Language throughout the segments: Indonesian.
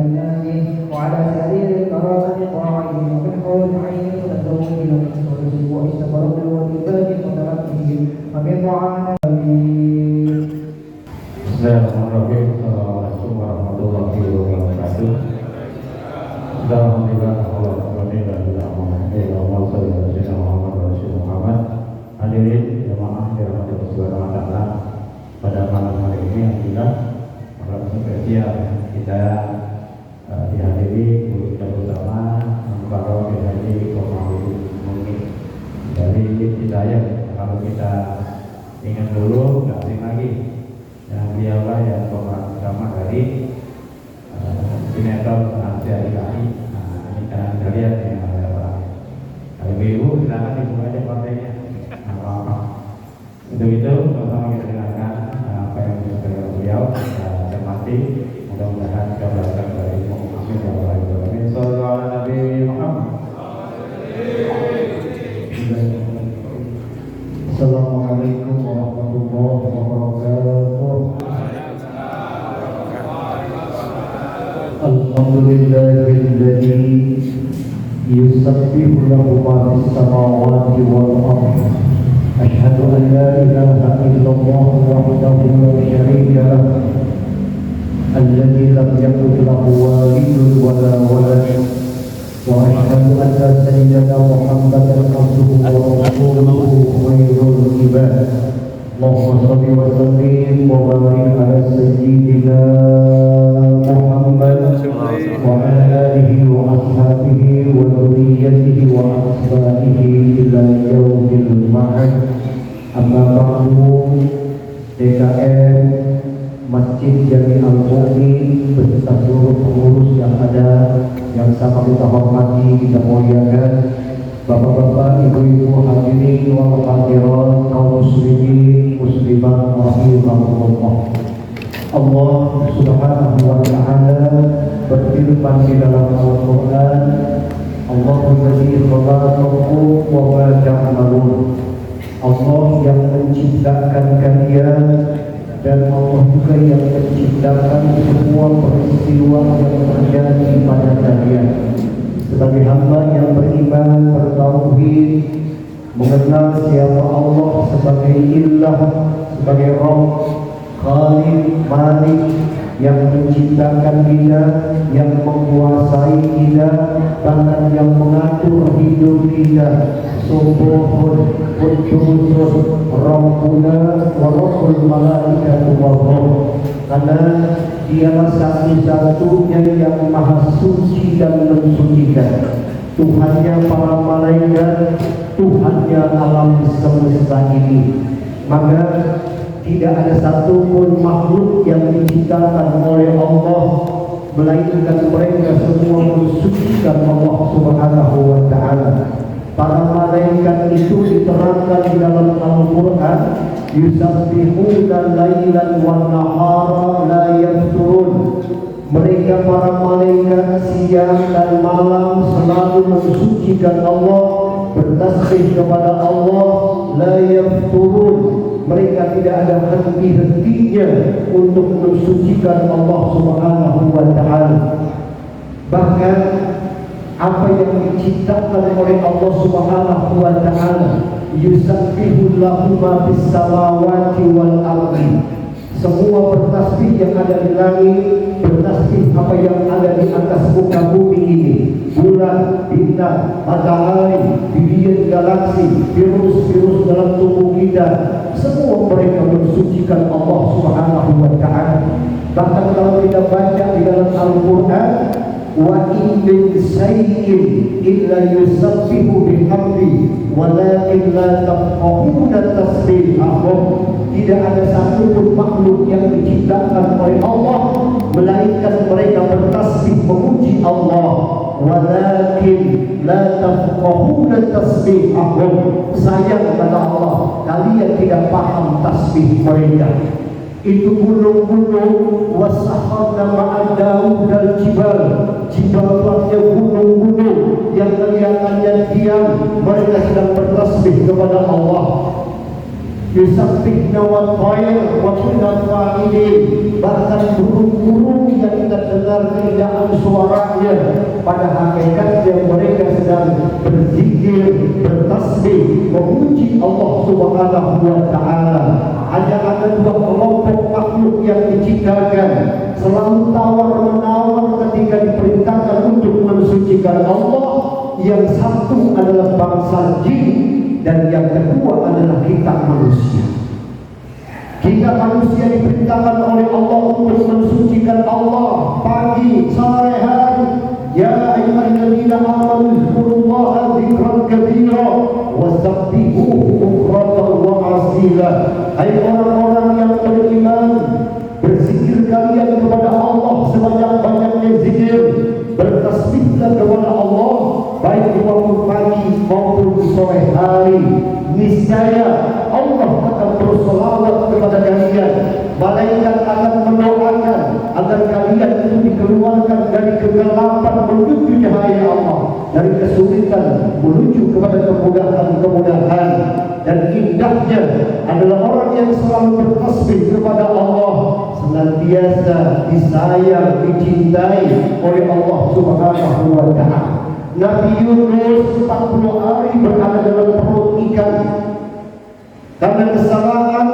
وجناته وعلى سرير الكرامة قاعدين ومن حول عين متزوجين من سلوك واستبرق والإباد متركهم ومن معاناة. Bismillahirrahmanirrahim. Assalamualaikum warahmatullahi wabarakatuh. Alhamdulillah, hadirin jemaah dirahmati Allah Subhanahu wa taala. Pada malam hari ini alhamdulillah malam spesial kita dihadiri guru kita bersama Bapak Haji Komarudin Mungkin dari Hidayah. Kalau kita ingat dulu nggak asing lagi, yang dialah yang pemeran utama dari sinetron Asia Ilahi. Nah, ini kan kita lihat yang ada orang. Ibu silakan dibuka aja partainya. Untuk itu sama-sama kita dengarkan apa yang disampaikan beliau. Kita cermati, mudah-mudahan kita belajar dari Muhammad ya Allah. Amin. Sallallahu alaihi Nabi Muhammad. Assalamualaikum warahmatullahi wabarakatuh. Alhamdulillahilladzi yusabbihu lahu ma fis samawati wal ardh. Asyhadu an la ilaha illallah wahdahu la syarika lah. Alladzi lam yakul lahu walidun wa la walad. Wa asyhadu anna sayyidana Muhammadan abduhu wa rasuluhu khairul ibad. Allahumma shalli wa sallim wa barik ala sayyidina Muhammad wa ala alihi wa ashabihi wa dhurriyyatihi wa ashabihi ila yaumil ma'ad. Amma ba'du. DKM Masjid Jami Al-Mu'min beserta seluruh pengurus yang ada, yang sama kita hormati, kita muliakan, bapak-bapak, ibu-ibu, hadirin wal hadirat, kaum muslimin, muslimat, rahimahumullah. Allah Subhanahu wa taala berfirman di dalam Al-Qur'an, Allahul ladzi khalaqakum wa ma ta'malun. Allah yang menciptakan kalian dan Allah juga yang menciptakan semua peristiwa yang terjadi pada kalian. Sebagai hamba yang beriman, bertauhid, mengenal siapa Allah sebagai Ilah, sebagai Rabb, Khaliq, Malik, yang menciptakan kita, yang menguasai kita, tangan yang mengatur hidup kita. Subuhun Qudusun Rabbuna wa Rabbul Malaikatu wa Rabb. Karena dialah satu-satunya yang maha suci dan mensucikan, Tuhannya para malaikat, Tuhannya alam semesta ini. Maka tidak ada satupun makhluk yang diciptakan oleh Allah melainkan mereka semua mensucikan Allah Subhanahu wa taala. Para malaikat itu diterangkan di dalam Al-Quran, yusabbihuna lailan wan nahara la yafturun. Mereka para malaikat siang dan malam selalu mensucikan Allah, bertasbih kepada Allah, la yafturun. Mereka tidak ada henti-hentinya untuk mensucikan Allah Subhanahu wa taala. Bahkan apa yang diciptakan oleh Allah Subhanahu wa taala, yusabbihu lahu ma fis samawati wal ardi. Semua bertasbih yang ada di langit, bertasbih apa yang ada di atas muka bumi ini. Bulan, bintang, matahari, bibit galaksi, virus-virus dalam tubuh kita, semua mereka mensucikan Allah Subhanahu wa taala. Bahkan kalau kita baca di dalam Al-Qur'an, wa in min shay'in illa yusabbihu bihamdi walakin la tafqahuna tasbihahum. Tidak ada satupun makhluk yang diciptakan oleh Allah melainkan mereka bertasbih memuji Allah, walakin la tafqahuna tasbihahum. Sayang kata Allah, kalian tidak paham tasbih mereka. Itu gunung-gunung, wasakharna ma'a Daud dan jibal. Jibal artinya gunung-gunung yang kelihatannya diam, mereka sedang bertasbih kepada Allah. Yusabbihna wa tayr wa kullal fa'ilin. Bahkan burung-burung yang kita mendengar keindahan suaranya, pada hakikatnya mereka sedang berzikir, bertasbih, memuji Allah Subhanahu wa Ta'ala. Hanya ada dua kelompok makhluk yang diciptakan, selalu tawar-menawar ketika diperintahkan untuk mensucikan Allah. Yang satu adalah bangsa jin, dan yang kedua adalah kita manusia. Kita manusia diperintahkan oleh Allah untuk mensucikan Allah pagi, sore, hari. Ya ayyuhalladzina amanu dzkurullaha dzikran katsira wasabbihuhu bukratan wa asila. Hai orang-orang yang beriman, berzikir kalian kepada Allah sebanyak-banyaknya zikir, bertasbihlah kepada Allah baik di waktu pagi maupun di sore hari. Niscaya Allah akan berselawat kepada kalian. Malaikat akan mendoakan agar kalian itu dikeluarkan dari kegelapan menuju cahaya Allah, dari kesulitan menuju kepada kemudahan. Dan indahnya adalah orang yang selalu bertasbih kepada Allah, senantiasa disayang, dicintai oleh Allah Subhanahu wa Ta'ala. Nabi Yunus 40 hari berada dalam perut ikan. Karena kesalahan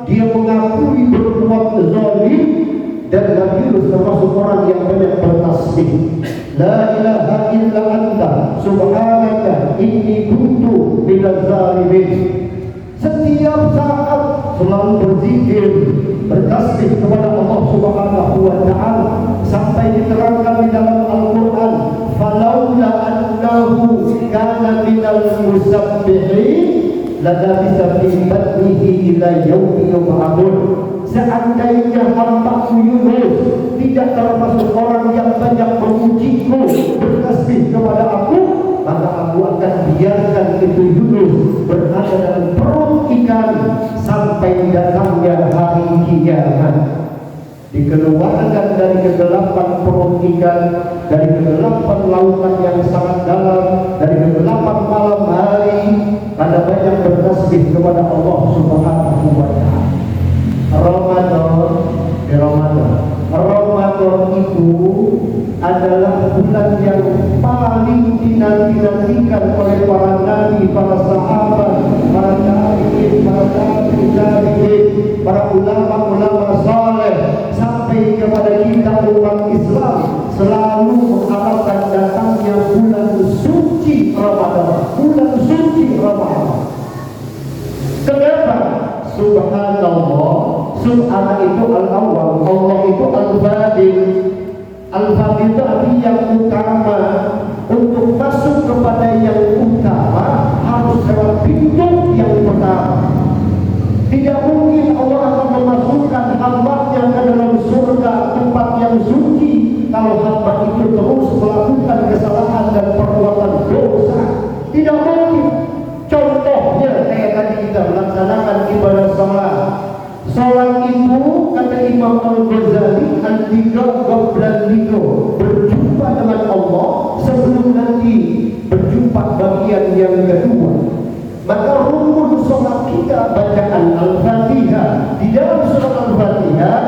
dia mengakui berbuat zalim, dan Nabi Yunus termasuk orang yang banyak bertasbih. La ilaha illa anta subhanaka inni kuntu minaz zalimin. Setiap saat selalu berzikir, bertasbih kepada Allah Subhanahu wa Ta'ala, sampai diterangkan di dalam Al-Quran, falaula annahu kana minal musabbihin labisa fi batnihi ila yaumi yub'atsun. Seandainya hambaku Yunus tidak termasuk orang yang banyak memujiku, bertasbih kepada aku, maka aku akan biarkan itu Yunus berada dalam perut ikan sampai datangnya hari kiamat. Dikeluarkan dari kegelapan perut ikan, dari kegelapan lautan yang sangat dalam, dari kegelapan malam hari, pada banyak bertasbih kepada Allah Subhanahu wa Ta'ala. Ramadan itu adalah bulan yang paling dinanti-nantikan oleh para nabi, para sahabat, para tabi'in, para ulama-ulama saleh, sampai kepada kita umat Islam selalu mengharapkan datangnya bulan suci Ramadan. Bulan suci Ramadan. Kenapa? Subhanallah. Subhanallah itu al-awwal, Allah itu al-fadil. Al-fadil itu artinya yang utama. Untuk masuk kepada yang utama harus lewat pintu yang pertama. Tidak mungkin Allah akan memasukkan hamba-Nya ke dalam surga, tempat yang suci, kalau hamba itu terus melakukan kesalahan dan perbuatan dosa. Tidak mungkin. Contohnya kayak tadi kita melaksanakan ibadah salat. Salat itu kata Imam Al-Ghazali al-tiga qabla al-liqa, berjumpa dengan Allah sebelum nanti berjumpa bagian yang kedua. Maka rukun salat kita bacaan Al-Fatihah. Di dalam surah Al-Fatihah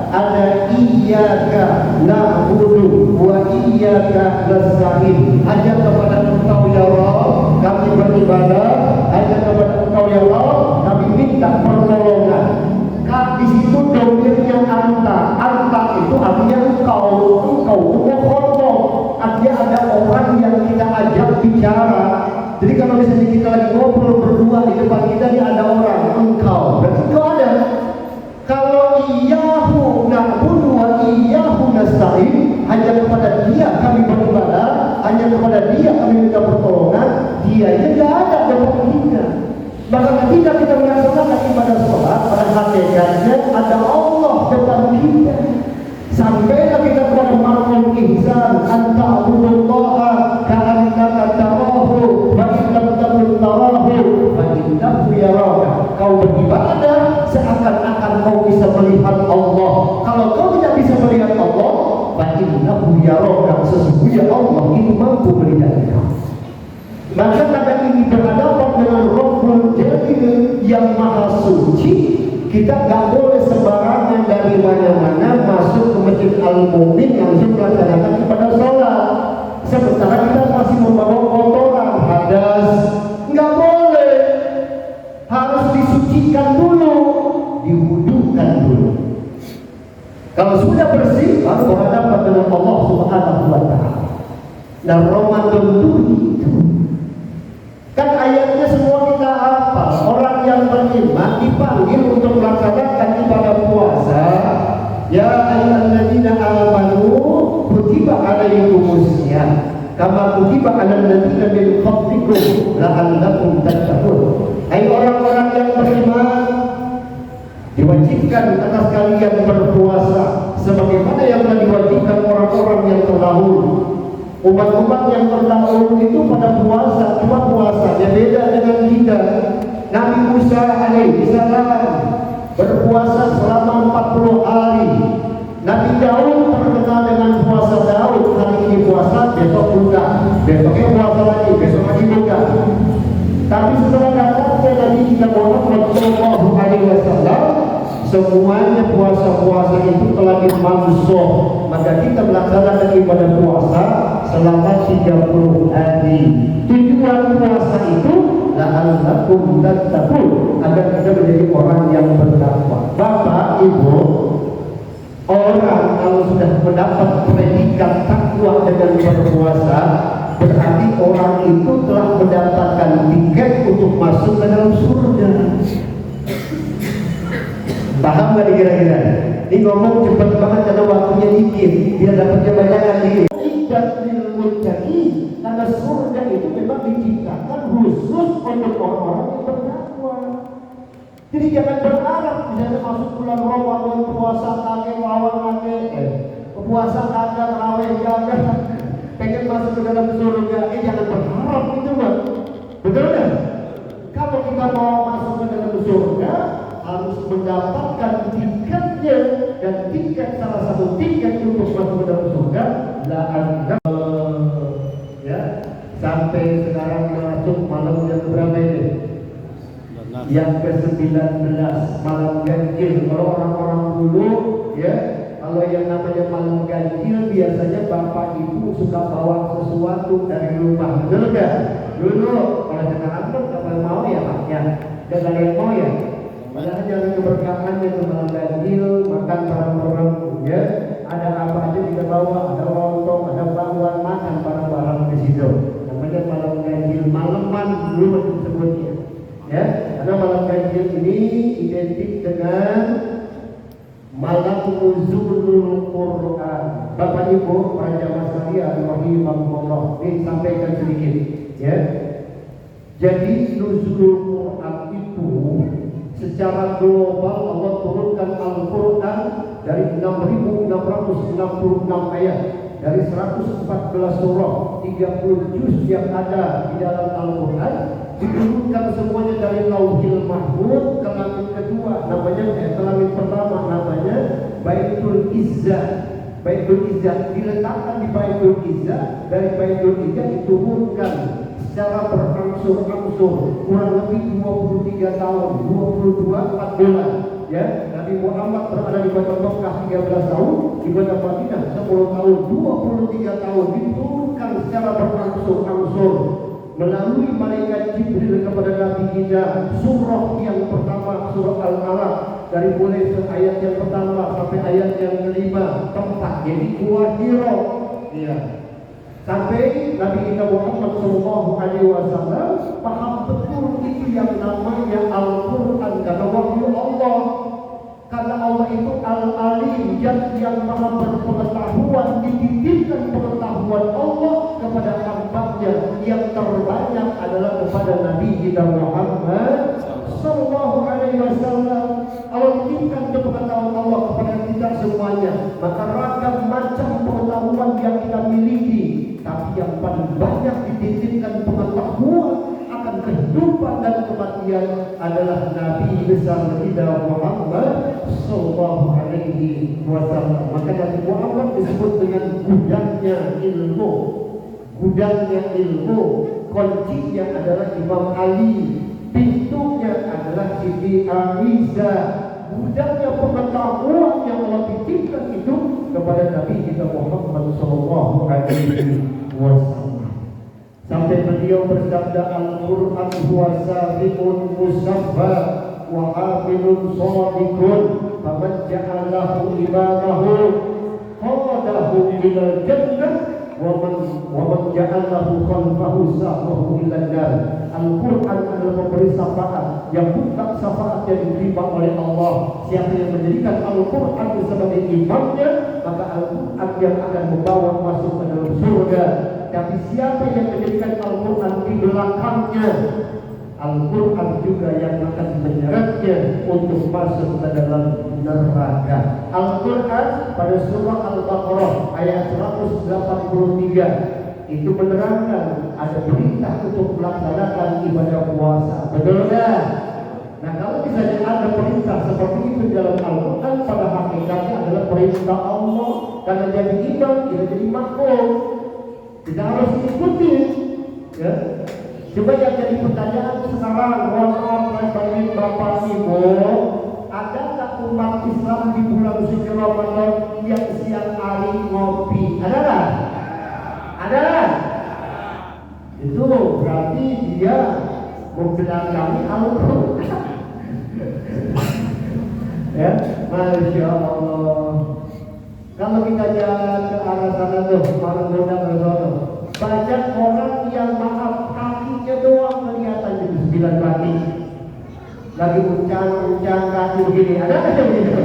ada iyyaka na'budu wa iyyaka nasta'in. Hanya kepada Engkau ya Rabb kami beribadah, hanya kepada Engkau ya Rabb kami minta pertolongan. Di situ domirnya anta. Anta itu artinya engkau. Engkau itu mukhatab, artinya ada orang yang kita ajak bicara. Jadi kalau misalnya kita lagi ngobrol berdua di depan kita, ini ada orang, engkau, berarti itu ada. Kalau iyyahu na'budu wa iyyahu nasta'in, hanya kepada Dia kami beribadah, hanya kepada Dia kami minta pertolongan, Dia tidak ada depan kita. Maka ketika kita melaksanakan ibadah sholat, pada hakikatnya ada Allah depan kita. Sampailah kita kepada makhluk ihsan, anta abudullaha ka'annaka tarahu fa in lam takun tarahu fa innahu yaraka. Kau beribadah seakan-akan kau bisa melihat Allah. Kalau kau tidak bisa melihat Allah, fa innahu yaraka, sesungguhnya Allah itu mampu melihat kau. Maka pada ini berhadapan dengan Rabbul Jalil yang maha suci, kita gak boleh sembarangan dari mana-mana masuk ke masjid seperti al-mu'min langsung melaksanakan ibadah sholat. Sementara kita masih membawa kotoran, hadas, nggak boleh. Harus disucikan dulu, diwudukan dulu. Kalau sudah bersih, baru berhadapan dengan Allah Subhanahu wa Ta'ala. Dan Ramadan itu kan ayatnya semua kita hafal. Orang yang beriman dipanggil untuk melaksanakan ibadah puasa. Ya ayyuhalladzina amanu kutiba alaikumusiyam kama kutiba alal ladzina min qablikum la'allakum tattaqun. Hai orang-orang yang beriman, diwajibkan atas kalian berpuasa sebagaimana yang telah diwajibkan orang-orang yang terdahulu. Umat-umat yang terdahulu itu pada puasa, cuma puasanya beda dengan kita. Nabi Musa alaihi salam berpuasa selama 40 hari. Nabi Daud terkenal dengan puasa Daud. Hari ini puasa, besok buka, besoknya puasa lagi, besok lagi buka. Tapi setelah datangnya Nabi kita Muhammad sallallahu alaihi wasallam, semuanya puasa-puasa itu telah dimansuh. Maka kita melaksanakan ibadah puasa selama 30 hari. Tujuan puasa itu la'allakum tattaqun, agar kita menjadi orang yang bertakwa. Bapak, Ibu, orang kalau sudah mendapat predikat takwa dengan berpuasa, berarti orang itu telah mendapatkan tiket untuk masuk ke dalam surga. Paham gak kira-kira? Ini ngomong cepat banget karena waktunya dikit, biar dapatnya bayangan dikit. Karena surga itu memang diciptakan khusus untuk orang-orang yang bertakwa. Jadi jangan berharap misalnya masuk bulan Ramadan puasa kagak lawan kagak, puasa kagak raweh kagak, pengen masuk ke dalam surga. Jangan berharap itu, Bang. Betul kan? Kalau kita mau masuk ke dalam surga, harus mendapatkan tiketnya, dan tiket salah satu tiket untuk masuk ke dalam surga ya, sampai sekarang masuk malam yang berapa ini? Yang ke-19, malam ganjil. Kalau orang-orang dulu ya, kalau yang namanya malam ganjil biasanya bapak ibu suka bawa sesuatu dari rumah, betul gak? Dulu kalau sekarang kan kalau mau ya Pak ya, dan kalian mau ya, padahal jangan keberkahannya ke malam ganjil, makan barang-barang ya, ada apa aja kita bawa, ada lontong, ada bakwan, makan barang-barang di situ. Namanya malam ganjil, malaman dulu disebutnya ya, karena malam ganjil ini identik dengan malam nuzulul Quran. Bapak Ibu para jamaah sekalian rahimahumullah, disampaikan sedikit ya. Jadi nuzulul Quran itu secara global Allah turunkan Al-Quran dari 6.666 ayat, dari 114 surah, 30 juz yang ada di dalam Al-Quran, diturunkan semuanya dari Lauhil Mahfuz ke langit kedua, namanya ke langit pertama, namanya Baitul Izzah. Baitul Izzah diletakkan di Baitul Izzah, dari Baitul Izzah diturunkan secara berangsur-angsur kurang lebih 23 tahun, 4 bulan ya. Nabi Muhammad berada di kota Mekah 13 tahun, di kota Madinah 10 tahun, 23 tahun diturunkan secara berangsur-angsur melalui malaikat Jibril kepada Nabi kita. Surah yang pertama surah Al-Alaq, dari mulai ayat yang pertama sampai ayat yang kelima, tempat jadi Gua Hira ya. Sampai Nabi kita Muhammad sallallahu alaihi wasallam paham betul itu yang namanya Al-Quran, karena wahyu Allah. Karena Allah itu Al-Alim, yang maha berpengetahuan, dititipkan pengetahuan Allah kepada hamba-Nya yang terbanyak adalah kepada Nabi kita Muhammad sallallahu alaihi wasallam. Allah titipkan pengetahuan Allah kepada kita semuanya, maka ragam macam pengetahuan yang kita miliki, tapi yang paling banyak dititipkan pengetahuan akan kehidupan dan kematian adalah Nabi besar kita Muhammad sallallahu alaihi wasallam. Maka Nabi Muhammad disebut dengan gudangnya ilmu. Gudangnya ilmu, kuncinya adalah Imam Ali, pintunya adalah Siti Aisyah. Gudangnya pengetahuan yang Allah titipkan itu kepada Nabi kita Muhammad sallallahu alaihi wasallam. Sampai beliau bersabda, Al-Qur'an huwa sabiqun musaffa wa hafidun shadiqun faman ja'alahu imamahu qadahu ila jannah wa man ja'alahu khalfahu sahbahu ila nar. Al-Quran adalah pemberi syafaat yang bukan syafaat yang diterima oleh Allah. Siapa yang menjadikan Al-Quran sebagai imamnya, maka Al-Quran yang akan membawa masuk ke dalam surga. Tapi siapa yang menjadikan Al-Quran di belakangnya, Al-Quran juga yang akan menyeretnya untuk masuk ke dalam neraka. Al-Quran pada surah Al-Baqarah ayat 183 itu menerangkan ada perintah untuk melaksanakan ibadah puasa. Betul tak? Nah, kalau misalnya ada perintah seperti itu dalam Al-Quran, pada hakikatnya adalah perintah Allah. Karena jadi imam, kita jadi makmum, kita harus ikuti. Ya. Coba yang jadi pertanyaan sekarang, mohon maaf bagi Bapak Ibu, ada tak umat Islam di bulan suci Ramadan yang siang hari ngopi? Ada tak? Ada kan? Itu berarti dia membelakangi Al-Quran. Ya, Masya Allah. Kalau kita jalan ke arah sana tuh, malam muda ke sana, banyak orang yang maaf kakinya doang kelihatan di 9 kaki. Lagi uncang kaki begini, ada aja begitu.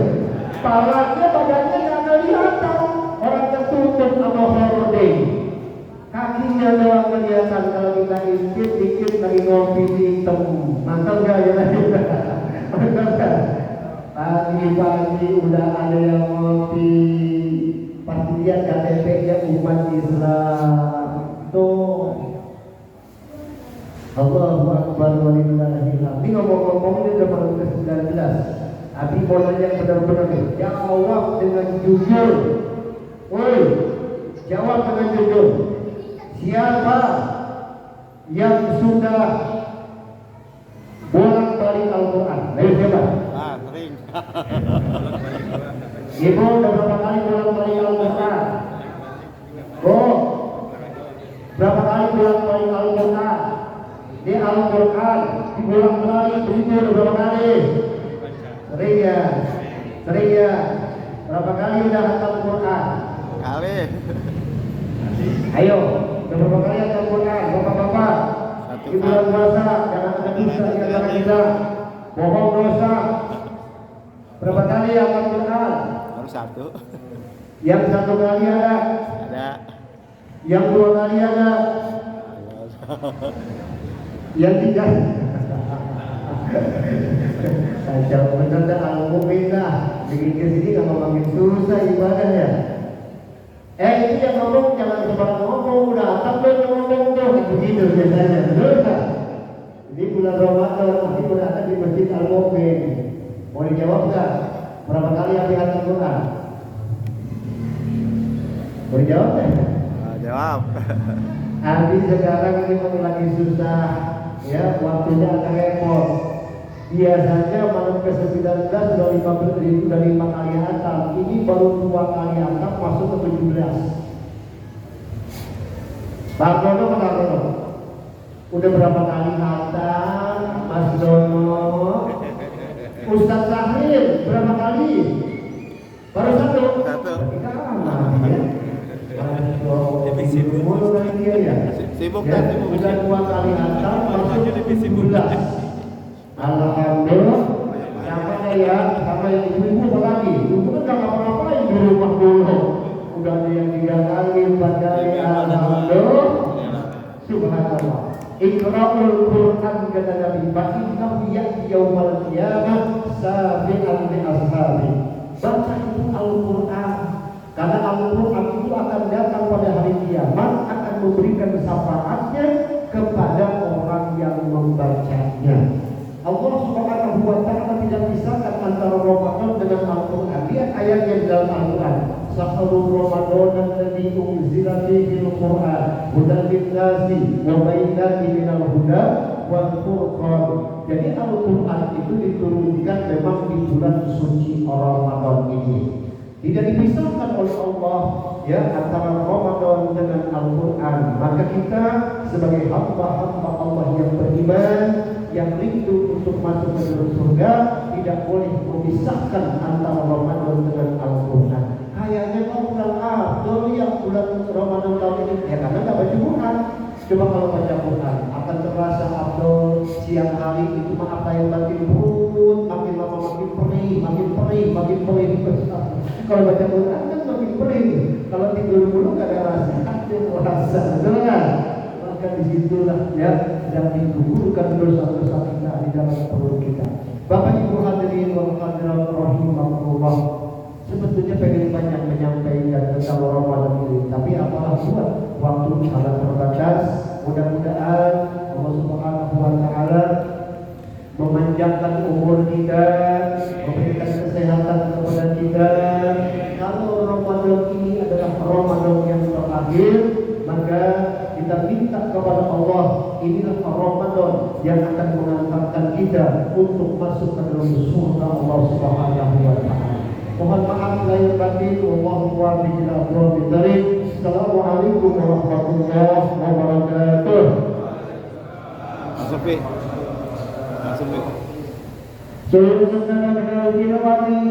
Palanya badannya nggak kelihatan. Orang tertutup sama hording. Kakinya doang kelihatan. Kalau kita intip dikit lagi ngopi di hitam, mantap gak ya? Mantap gak? Pagi-pagi udah ada yang ngopi, pasti lihat KTP-nya umat Islam. Tuh, Allahu Akbar walillahil hamd. Ini ngomong-ngomong ini udah malam ke-19. Abi mau nanya benar-benar nih, jawab dengan jujur. Woi, jawab dengan jujur. Siapa yang sudah bolak-balik Al-Quran? Ayo siapa? Sering. Ibu udah berapa kali bolak-balik Al-Quran? Oh, berapa kali bolak-balik Al-Quran? Di Al-Quran dibolak-balik begitu berapa kali? Sering ya? Sering ya? Berapa kali udah hafal Quran? Kali. Ayo, berapa kali hafal Quran? Bapak-bapak, di bulan puasa jangan ada dusta di antara kita. Bohong dosa. Berapa kali hafal Quran? Baru satu. Yang satu kali ada. Ada. Yang dua kali ada. Yang tiga. Kacau bener dah Al-Mu'min dah. Bikin kesini kalau makin susah ibadahnya. Itu yang ngomong jangan sembarang ngomong, udah tambah ngomong tuh begitu biasanya. Betul tak? Ini bulan Ramadan, nanti berada di Masjid Al-Mu'min. Mau dijawab nggak? Berapa kali Abi hafal Quran? Mau dijawab nggak? Jawab. Abi sekarang ini lagi susah, ya waktunya agak repot. Biasanya malam ke-19 sudah 5 kali hatam. Ini baru 2 kali hatam masuk ke 17. Bang Dono, Bang Dono, udah berapa kali hatam? Mas Dono, Ustaz Zahir berapa kali? Baru satu. Satu. Sibuk ya, kan? Sibuk. udah 2 kali hatam masuk ke 17. Alhamdulillah, namanya ya, sama yang ibu-ibu lagi. Ibu kan gak ngapa-ngapain di rumah dulu. Udah ada yang 3 kali, 4 kali, alhamdulillah. Subhanallah. Iqra'ul Qur'an kata Nabi, fa'innahu ya'ti yawmal qiyamah sabi'an li ashabi. Baca itu Al-Quran. Karena Al-Quran itu akan datang pada hari kiamat, akan memberikan syafaatnya kepada orang yang membacanya. Allah Subhanahu wa ta'ala tidak pisahkan antara Ramadan dengan Al-Quran. Lihat ayat yang dalam Al-Quran. Sahrul Ramadan alladzi unzila fihi al-Quran hudan lin-nasi wa bayyinatin minal huda wal furqan. Jadi Al-Quran itu diturunkan memang di bulan suci Ramadan ini. Tidak dipisahkan oleh Allah ya antara Ramadan dengan Al-Quran. Maka kita sebagai hamba-hamba Allah yang beriman, yang rindu untuk masuk ke dalam surga, tidak boleh memisahkan antara Ramadan dengan Al-Quran. Kayaknya kau bulan Abdul ya bulan Ramadan tahun ini ya karena nggak baca Quran. Coba kalau baca Quran akan terasa Abdul siang hari itu mah apa yang makin perut, makin lama makin perih, makin perih, makin perih. Kalau baca Quran kan makin perih. Kalau tidur dulu nggak ada rasa, ada rasa, betul nggak? Maka disitulah ya yang digugurkan dosa-dosa kita di dalam perut kita. Bapak Ibu hadirin wal hadirat rahimakumullah. Sebetulnya pengen banyak menyampaikan tentang Ramadan ini, tapi apalah buat, waktu sangat terbatas. Mudah-mudahan Allah Subhanahu wa taala memanjangkan umur kita, memberikan kesehatan kepada kita. Kalau Ramadan ini adalah Ramadan yang terakhir, maka kita minta kepada Allah, inilah Ramadan yang akan mengantarkan kita untuk masuk ke dalam surga Allah Subhanahu wa taala. Mohon maaf lahir batin, wallahu muwaffiq ila aqwamit thariq. Assalamualaikum warahmatullahi wabarakatuh. Langsung Pi. Langsung Pi. Sayyidina Nabi Muhammad